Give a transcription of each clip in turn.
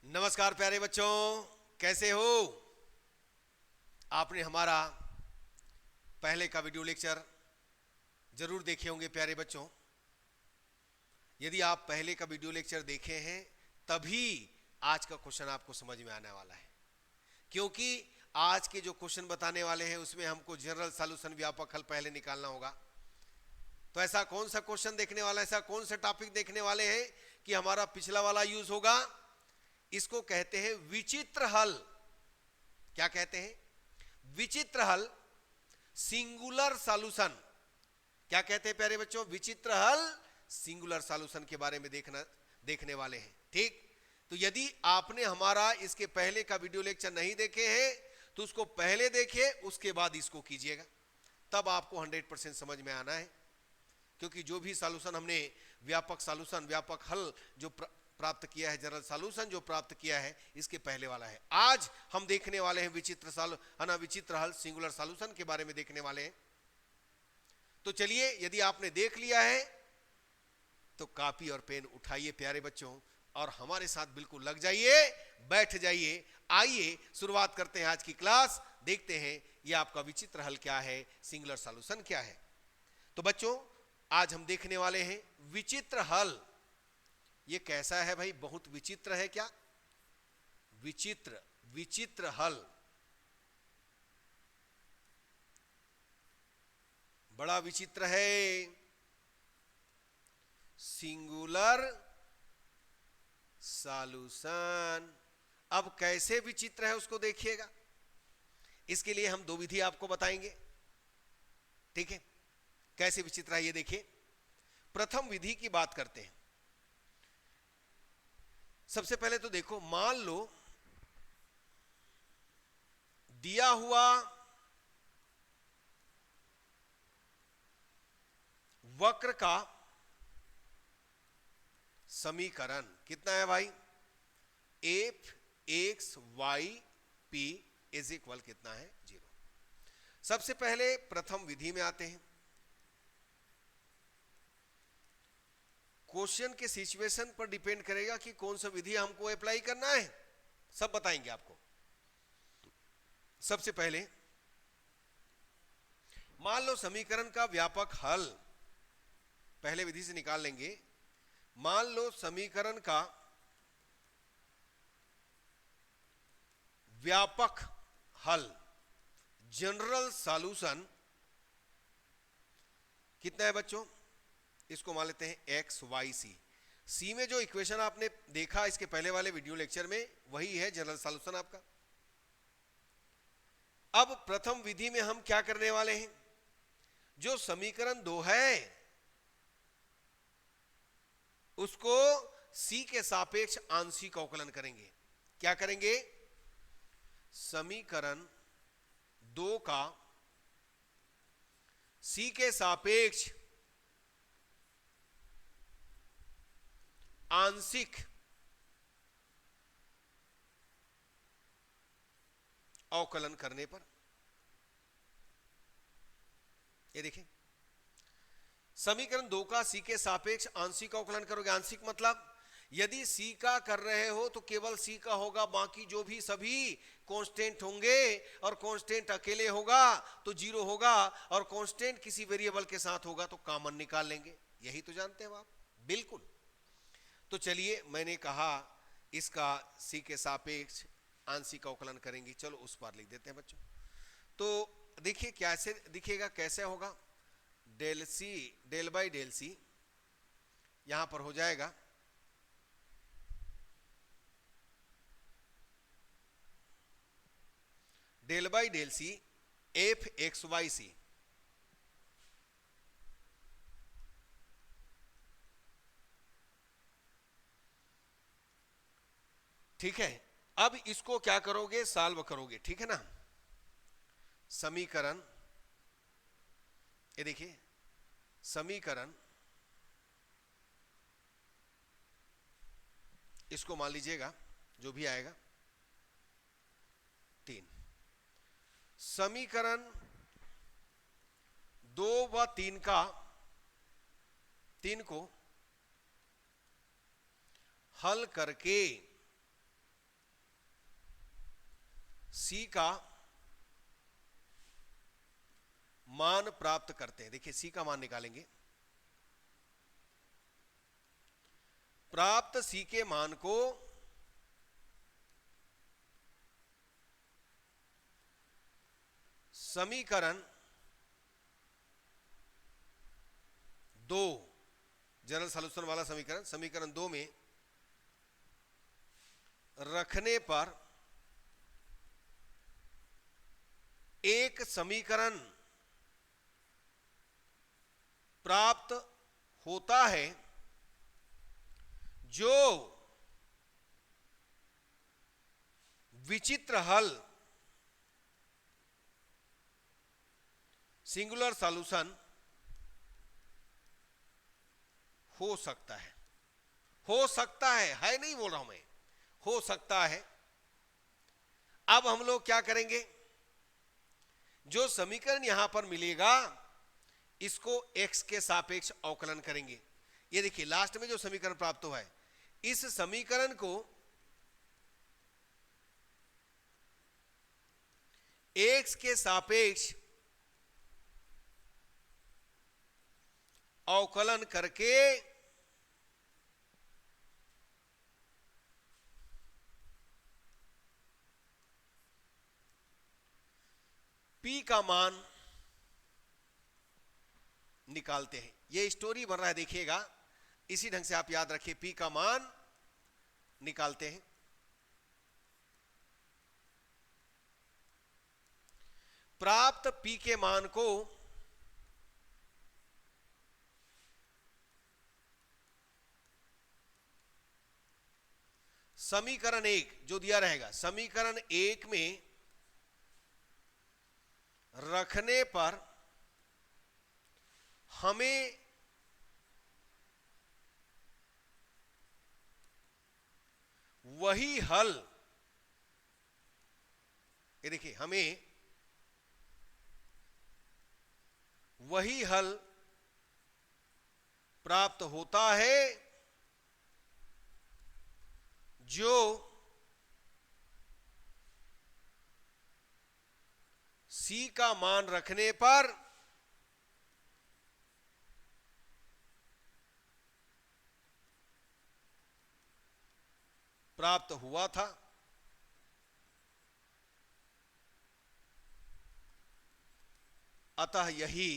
नमस्कार प्यारे बच्चों, कैसे हो? आपने हमारा पहले का वीडियो लेक्चर जरूर देखे होंगे प्यारे बच्चों। यदि आप पहले का वीडियो लेक्चर देखे हैं तभी आज का क्वेश्चन आपको समझ में आने वाला है, क्योंकि आज के जो क्वेश्चन बताने वाले हैं उसमें हमको जनरल सॉल्यूशन व्यापक हल पहले निकालना होगा। तो ऐसा कौन सा क्वेश्चन देखने वाला, ऐसा कौन सा टॉपिक देखने वाले हैं कि हमारा पिछला वाला यूज होगा। इसको कहते हैं विचित्र हल। क्या कहते हैं? विचित्र हल, सिंगुलर सॉल्यूशन। क्या कहते हैं प्यारे बच्चों? विचित्र हल, सिंगुलर सॉल्यूशन के बारे में देखने वाले हैं। ठीक, तो यदि आपने हमारा इसके पहले का वीडियो लेक्चर नहीं देखे हैं तो उसको पहले देखिए, उसके बाद इसको कीजिएगा, तब आपको 100% समझ में आना है। क्योंकि जो भी सॉल्यूशन हमने व्यापक सॉल्यूशन, व्यापक हल जो प्राप्त किया है, जनरल सॉल्यूशन जो प्राप्त किया है, इसके पहले वाला है। आज हम देखने वाले हैं विचित्र हल, सिंगुलर सॉल्यूशन के बारे में देखने वाले हैं। तो चलिए, यदि आपने देख लिया है तो कॉपी और पेन उठाइए प्यारे बच्चों, और हमारे साथ बिल्कुल लग जाइए, बैठ जाइए। आइए शुरुआत करते हैं आज की क्लास। देखते हैं ये आपका विचित्र हल क्या है, सिंगुलर सॉल्यूशन क्या है। तो बच्चों, आज हम देखने वाले हैं विचित्र हल। ये कैसा है भाई? बहुत विचित्र है क्या? विचित्र हल, बड़ा विचित्र है। Singular solution. अब कैसे विचित्र है उसको देखिएगा। इसके लिए हम दो विधि आपको बताएंगे। ठीक है, कैसे विचित्र है ये देखिए। प्रथम विधि की बात करते हैं। सबसे पहले तो देखो, मान लो दिया हुआ वक्र का समीकरण कितना है भाई? F x y p is equal कितना है? 0। सबसे पहले प्रथम विधि में आते हैं। क्वेश्चन के सिचुएशन पर डिपेंड करेगा कि कौन सा विधि हमको अप्लाई करना है, सब बताएंगे आपको। सबसे पहले मान लो समीकरण का व्यापक हल, पहले विधि से निकाल लेंगे। मान लो समीकरण का व्यापक हल, जनरल सॉल्यूशन कितना है बच्चों? इसको मान लेते हैं एक्स वाई सी। सी में जो इक्वेशन आपने देखा इसके पहले वाले वीडियो लेक्चर में, वही है जनरल सॉल्यूशन आपका। अब प्रथम विधि में हम क्या करने वाले हैं? जो समीकरण 2 है उसको सी के सापेक्ष आंशिक अवकलन करेंगे। क्या करेंगे? समीकरण 2 का सी के सापेक्ष आंशिक अवकलन करने पर, ये देखिए, समीकरण 2 का सी के सापेक्ष आंशिक अवकलन करोगे। आंशिक मतलब यदि सी का कर रहे हो तो केवल सी का होगा, बाकी जो भी सभी कांस्टेंट होंगे, और कांस्टेंट अकेले होगा तो 0 होगा, और कांस्टेंट किसी वेरिएबल के साथ होगा तो कॉमन निकाल लेंगे। यही तो जानते हैं आप बिल्कुल। तो चलिए, मैंने कहा इसका सी के सापेक्ष आंशिक अवकलन करेंगे। चलो उस पर लिख देते हैं बच्चों। तो देखिए कैसे दिखेगा, कैसे होगा। Del c, del by del c यहां पर हो जाएगा del by del c f x y c. ठीक है, अब इसको क्या करोगे? सॉल्व करोगे। ठीक है ना। समीकरण, ये देखिए, समीकरण इसको मान लीजिएगा, जो भी आएगा 3। समीकरण 2 व 3 का, 3 को हल करके सी का मान प्राप्त करते हैं। देखिए सी का मान निकालेंगे। प्राप्त सी के मान को समीकरण 2, जनरल सॉल्यूशन वाला समीकरण 2 में रखने पर एक समीकरण प्राप्त होता है जो विचित्र हल सिंगुलर सॉल्यूशन हो सकता है। हो सकता है नहीं बोल रहा हूं मैं, हो सकता है। अब हम लोग क्या करेंगे, जो समीकरण यहां पर मिलेगा इसको x के सापेक्ष अवकलन करेंगे। ये देखिए लास्ट में जो समीकरण प्राप्त हुआ है, इस समीकरण को x के सापेक्ष अवकलन करके P का मान निकालते हैं। ये स्टोरी बन रहा है, देखिएगा इसी ढंग से आप याद रखिए। P का मान निकालते हैं। प्राप्त P के मान को समीकरण 1 जो दिया रहेगा, समीकरण 1 में रखने पर हमें वही हल, ये देखिए हमें वही हल प्राप्त होता है जो C का मान रखने पर प्राप्त हुआ था। अतः यही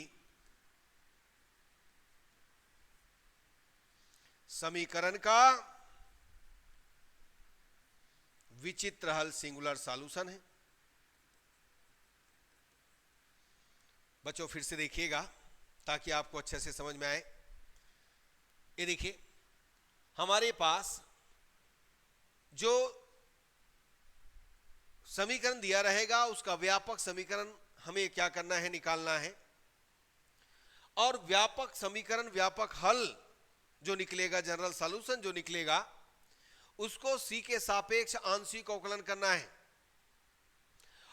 समीकरण का विचित्र हल सिंगुलर सॉल्यूशन है। बच्चों फिर से देखिएगा ताकि आपको अच्छे से समझ में आए। ये देखिए हमारे पास जो समीकरण दिया रहेगा उसका व्यापक समीकरण हमें क्या करना है, निकालना है। और व्यापक समीकरण, व्यापक हल जो निकलेगा, जनरल सॉल्यूशन जो निकलेगा, उसको C के सापेक्ष आंशिक अवकलन करना है।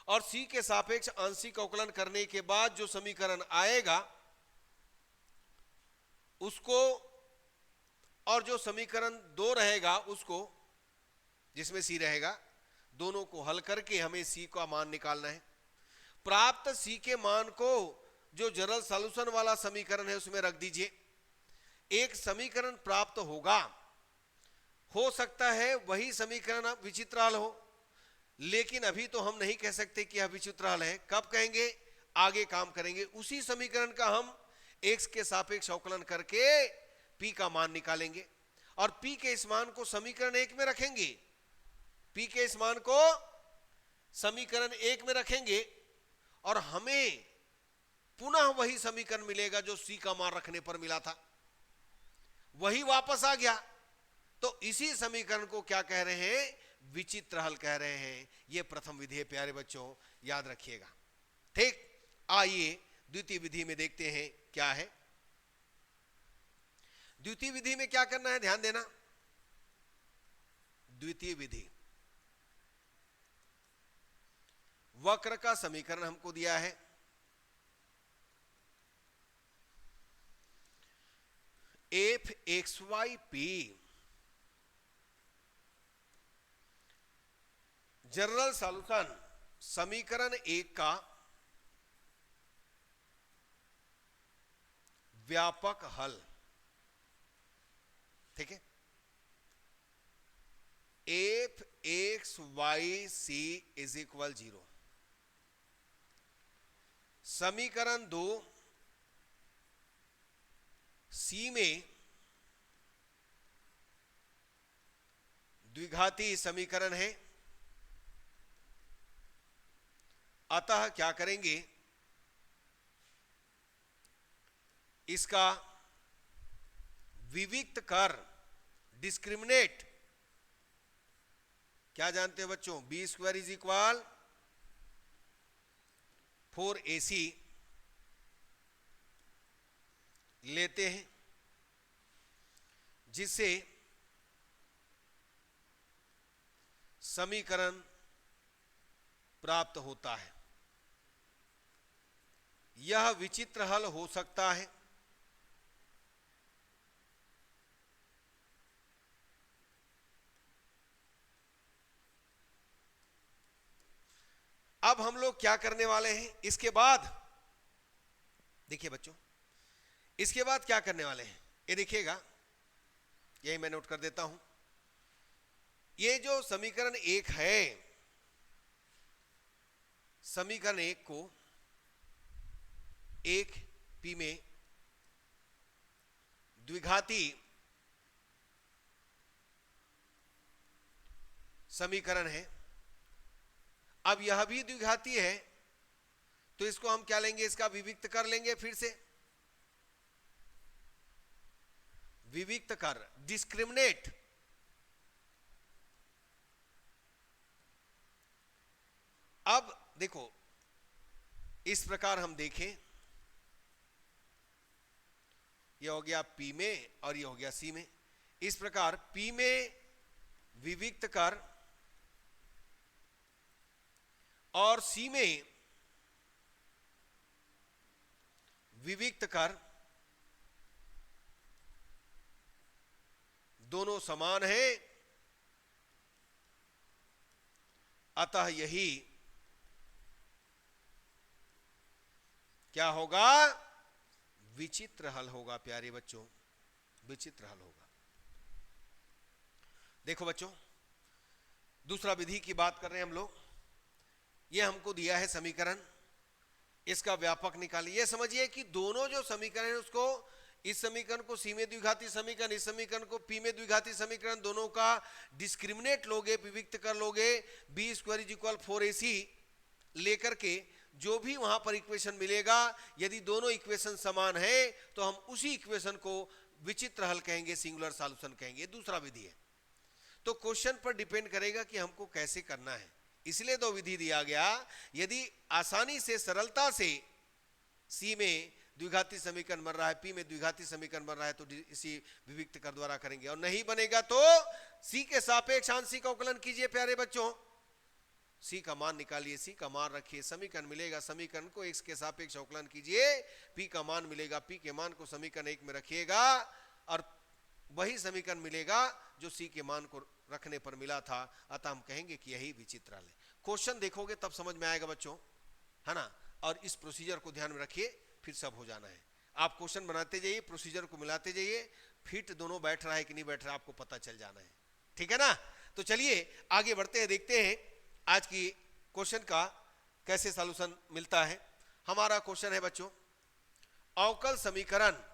और C के सापेक्ष आंशिक अवकलन करने के बाद जो समीकरण आएगा उसको, और जो समीकरण 2 रहेगा उसको, जिसमें C रहेगा, दोनों को हल करके हमें C का मान निकालना है। प्राप्त C के मान को जो जनरल सॉल्यूशन वाला समीकरण है उसमें रख दीजिए। एक समीकरण प्राप्त होगा, हो सकता है वही समीकरण विचित्र हल हो, लेकिन अभी तो हम नहीं कह सकते कि यह विचित्र हल है। कब कहेंगे, आगे काम करेंगे। उसी समीकरण का हम x के सापेक्ष अवकलन करके P का मान निकालेंगे और P के इस मान को समीकरण 1 में रखेंगे। P के इस मान को समीकरण 1 में रखेंगे और हमें पुनः वही समीकरण मिलेगा जो C का मान रखने पर मिला था, वही वापस आ गया। तो इसी समीकरण को क्या कह रहे हैं, विचित्र हल कह रहे हैं। यह प्रथम विधि है प्यारे बच्चों, याद रखिएगा। ठीक, आइए द्वितीय विधि में देखते हैं क्या है। द्वितीय विधि में क्या करना है, ध्यान देना। द्वितीय विधि, वक्र का समीकरण हमको दिया है। F x y p, general solution समीकरण 1 का व्यापक हल, ठीक है, f x y c is equal 0। समीकरण 2 सी में द्विघाती समीकरण है, अतः क्या करेंगे, इसका विविक्त कर, डिस्क्रिमिनेट, क्या जानते हो बच्चों, B square is equal 4ac लेते हैं, जिससे समीकरण प्राप्त होता है। यह विचित्र हल हो सकता है। अब हम लोग क्या करने वाले हैं, इसके बाद देखिए बच्चों, इसके बाद क्या करने वाले हैं, ये देखिएगा, यही मैं नोट कर देता हूं। ये जो समीकरण 1 है, समीकरण 1 को एक पी में द्विघाती समीकरण है। अब यह भी द्विघाती है, तो इसको हम क्या लेंगे, इसका विविक्त कर लेंगे, फिर से विविक्त कर, डिस्क्रिमिनेट। अब देखो, इस प्रकार हम देखें, यह हो गया P में और यह हो गया C में। इस प्रकार P में विविक्त कर और C में विविक्त कर दोनों समान हैं, अतः यही क्या होगा, विचित्र हल होगा। प्यारे बच्चों, विचित्र हल होगा। देखो बच्चों, दूसरा विधि की बात कर रहे हैं हम लोग। ये हमको दिया है समीकरण, इसका व्यापक निकालिए। ये समझिए कि दोनों जो समीकरण है उसको, इस समीकरण को सी में द्विघाती समीकरण, इस समीकरण को पी में द्विघाती समीकरण, दोनों का डिस्क्रिमिनेट लोगे, विविक्त कर लोगे, B square is equal 4ac लेकर के जो भी वहां पर इक्वेशन मिलेगा, यदि दोनों इक्वेशन समान है तो हम उसी इक्वेशन को विचित्र हल कहेंगे, सिंगुलर सॉल्यूशन कहेंगे। दूसरा विधि है। तो क्वेश्चन पर डिपेंड करेगा कि हमको कैसे करना है, इसलिए दो विधि दिया गया। यदि आसानी से, सरलता से सी में द्विघाती समीकरण बन रहा है, पी में द्विघाती समीकरण बन रहा है, तो इसी विविक्त कर द्वारा करेंगे। और नहीं बनेगा तो सी के सापेक्ष आंशिक अवकलन कीजिए। प्यारे बच्चों, सी का मान निकालिए, सी का मान रखिए, समीकरण मिलेगा, समीकरण को x के सापेक्ष अवकलन कीजिए, p का मान मिलेगा, p के मान को समीकरण 1 में रखिएगा और वही समीकरण मिलेगा जो c के मान को रखने पर मिला था। अतः हम कहेंगे कि यही विचित्र हल है। क्वेश्चन देखोगे तब समझ में आएगा बच्चों, है ना। और इस प्रोसीजर को ध्यान में रखिए, फिर सब हो जाना है। आप क्वेश्चन बनाते जाइए, प्रोसीजर को मिलाते जाइए, फिट दोनों बैठ रहा है कि नहीं बैठ रहा है आपको पता चल जाना है, ठीक है ना। तो चलिए आगे बढ़ते हैं, देखते हैं आज की क्वेश्चन का कैसे सॉल्यूशन मिलता है। हमारा क्वेश्चन है बच्चों, अवकल समीकरण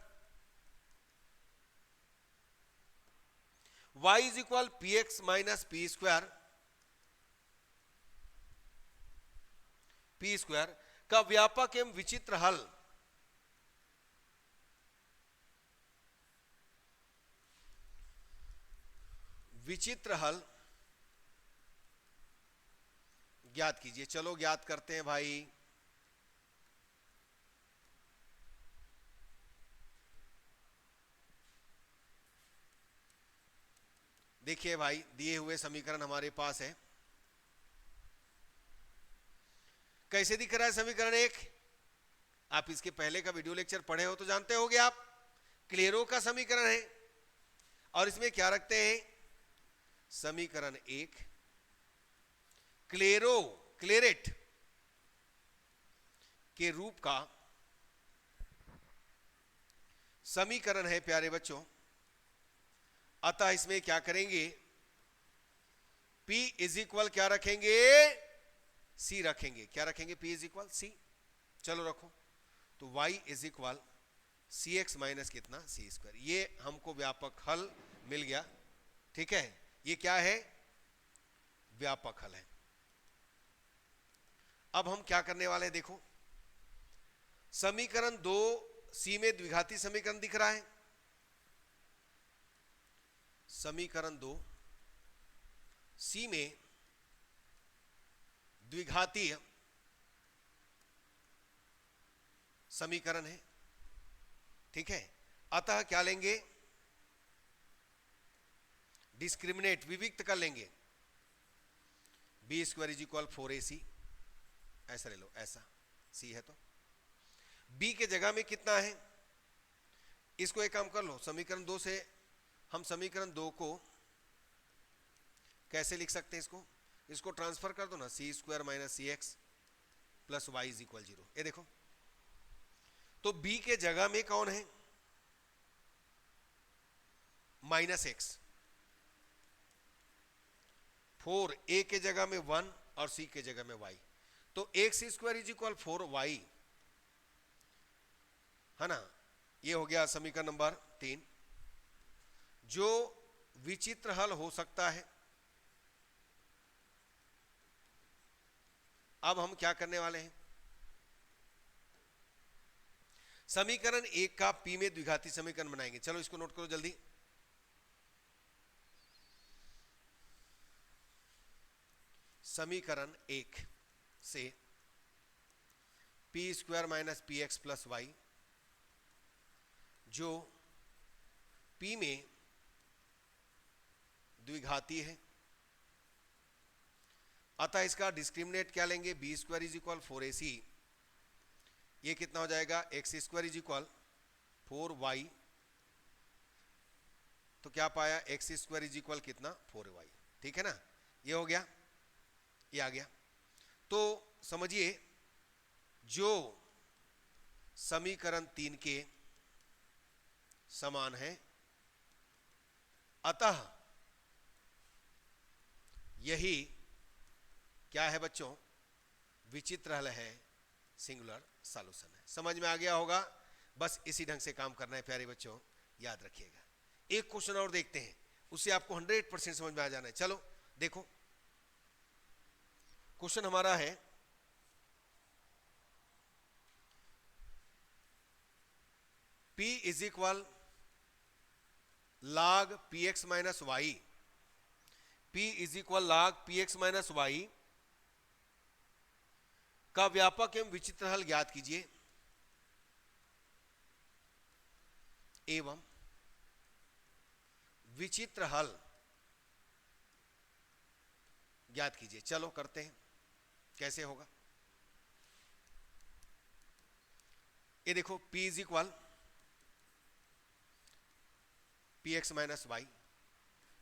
y is equal P X minus P square का व्यापक एवं विचित्र हल ज्ञात कीजिए। चलो ज्ञात करते हैं भाई। देखिए भाई, दिए हुए समीकरण हमारे पास है। कैसे दिख रहा है समीकरण 1? आप इसके पहले का वीडियो लेक्चर पढ़े हो तो जानते होगे आप। क्लेरो का समीकरण है और इसमें क्या रखते हैं, समीकरण 1 क्लेरो क्लेरेट के रूप का समीकरण है प्यारे बच्चों। अतः इसमें क्या करेंगे, P इज इक्वल क्या रखेंगे, C रखेंगे। क्या रखेंगे, P इज इक्वल C। चलो रखो, तो y is equal c x minus कितना, सी स्क्वायर। ये हमको व्यापक हल मिल गया। ठीक है, ये क्या है, व्यापक हल है। अब हम क्या करने वाले हैं, देखो समीकरण 2 सी में द्विघाती समीकरण दिख रहा है। समीकरण 2 सी में द्विघातीय समीकरण है। ठीक है, अतः क्या लेंगे, डिस्क्रिमिनेट, विविक्त कर लेंगे। B square is equal 4ac, ऐसा ले लो, ऐसा सी है तो बी के जगह में कितना है, इसको एक काम कर लो, समीकरण 2 से हम समीकरण 2 को कैसे लिख सकते हैं, इसको ट्रांसफर कर दो ना, C square minus C X plus Y is equal 0। ये देखो, तो b के जगह में कौन है, माइनस एक्स, 4 a के जगह में 1 और c के जगह में y, तो x square is equal 4y है ना। ये हो गया समीकरण नंबर 3, जो विचित्र हल हो सकता है। अब हम क्या करने वाले हैं, समीकरण 1 का P में द्विघाती समीकरण बनाएंगे। चलो इसको नोट करो जल्दी। समीकरण 1 से p square minus p x plus y, जो P में द्विघाती है, अतः इसका डिस्क्रिमिनेट क्या लेंगे, B square is equal 4ac, ये कितना हो जाएगा, x square is equal 4y, तो क्या पाया, एक्स स्क्वायर इज इक्वल कितना, 4y। ठीक है ना, ये हो गया, ये आ गया। तो समझिए, जो समीकरण 3 के समान है, अतः यही क्या है बच्चों, विचित्र हल है, सिंगुलर सॉल्यूशन है। समझ में आ गया होगा, बस इसी ढंग से काम करना है प्यारे बच्चों, याद रखिएगा। एक क्वेश्चन और देखते हैं, उससे आपको 100% समझ में आ जाना है। चलो देखो, क्वेश्चन हमारा है, P is equal log px minus y, P is equal log px minus y का व्यापक एवं विचित्र हल ज्ञात कीजिए, एवं विचित्र हल ज्ञात कीजिए। चलो करते हैं, कैसे होगा। ये देखो, P is equal P X minus Y,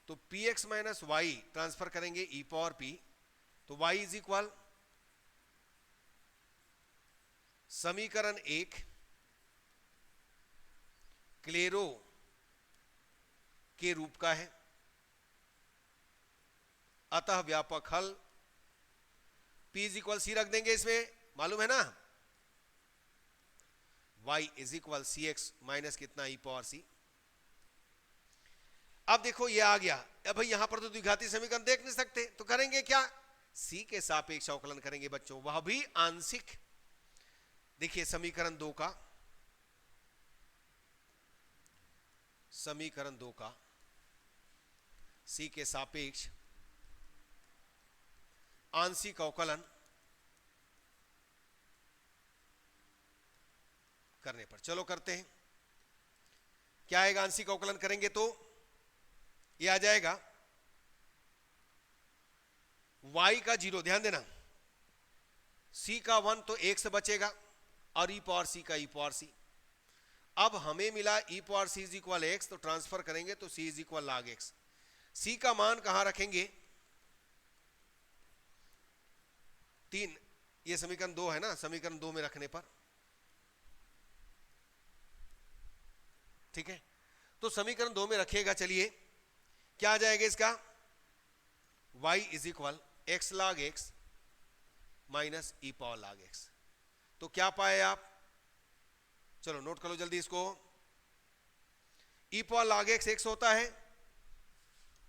तो P X minus Y transfer करेंगे ई पावर पी, तो y इज इक्वल समीकरण 1 क्लेरो के रूप का है, अतः व्यापक हल P इज इक्वल सी रख देंगे, इसमें मालूम है ना, y is equal c x minus कितना, ई पावर सी। अब देखो ये आ गया। अब भाई यहां पर तो द्विघाती समीकरण देख नहीं सकते, तो करेंगे क्या, c के सापेक्ष अवकलन करेंगे बच्चों, वह भी आंशिक। देखिए समीकरण 2 का, समीकरण 2 का c के सापेक्ष आंशिक अवकलन करने पर, चलो करते हैं। क्या आएगा, आंशिक अवकलन करेंगे तो ये आ जाएगा y का 0, ध्यान देना, c का 1 तो 1 से बचेगा, और e पावर c का e पावर c। अब हमें मिला e power c is equal x, तो ट्रांसफर करेंगे तो c is equal log x। c का मान कहां रखेंगे, ये समीकरण 2 है ना, समीकरण 2 में रखने पर, ठीक है। तो समीकरण 2 में रखिएगा, चलिए क्या आ जाएगा इसका, y is equal x log x minus E power log x। तो क्या पाए आप, चलो नोट कर लो जल्दी इसको। ई पावर log x x होता है,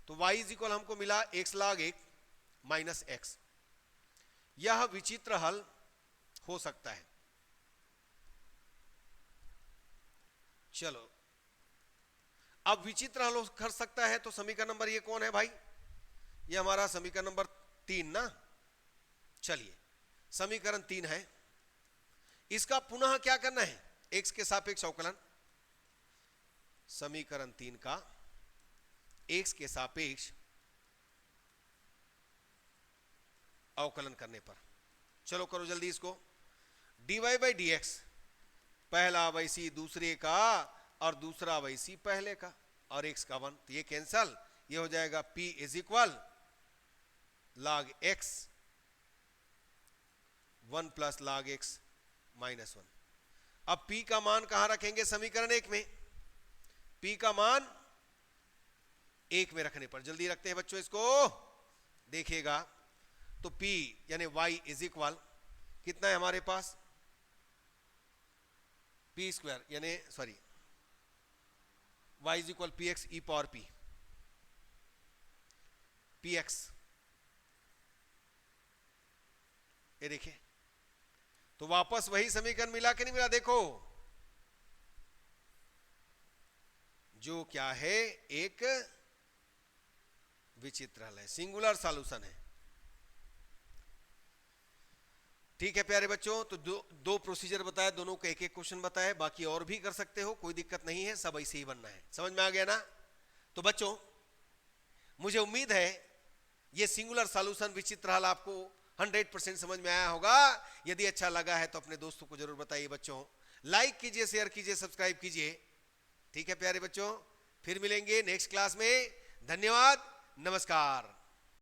तो y इज इक्वल हमको मिला x log x minus x. यह विचित्र हल हो सकता है। चलो अब विचित्र हल कर सकता है, तो समीकरण नंबर ये कौन है भाई, ये हमारा समीकरण नंबर 3 ना। चलिए समीकरण 3 है, इसका पुनः क्या करना है, x के सापेक्ष अवकलन। समीकरण 3 का x के सापेक्ष अवकलन करने पर, चलो करो जल्दी इसको। dy बाई डी एक्स, पहला अवयसी दूसरे का और दूसरा अवयसी पहले का, और x का 1, तो ये कैंसल, ये हो जाएगा p is equal log x 1 plus log x minus 1। अब p का मान कहां रखेंगे, समीकरण 1 में। p का मान 1 में रखने पर, जल्दी रखते हैं बच्चों इसको, देखिएगा। तो p यानी y इज इक्वल कितना है हमारे पास, p स्क्वायर यानी sorry y is equal P x E power p, P x, ये देखिए। तो वापस वही समीकरण मिला कि नहीं मिला, देखो जो क्या है, एक विचित्र हल है, सिंगुलर सॉल्यूशन है। ठीक है प्यारे बच्चों, तो दो प्रोसीजर बताया, दोनों को एक एक क्वेश्चन बताया, बाकी और भी कर सकते हो, कोई दिक्कत नहीं है, सब ऐसे ही बनना है। समझ में आ गया ना। तो बच्चों मुझे उम्मीद है ये सिंगुलर सॉल्यूशन विचित्र हल आपको 100% समझ में आया होगा। यदि अच्छा लगा है तो अपने दोस्तों को जरूर बताइए बच्चों, लाइक कीजिए, शेयर कीजिए, सब्सक्राइब कीजिए। ठीक है प्यारे बच्चों, फिर मिलेंगे नेक्स्ट क्लास में। धन्यवाद, नमस्कार।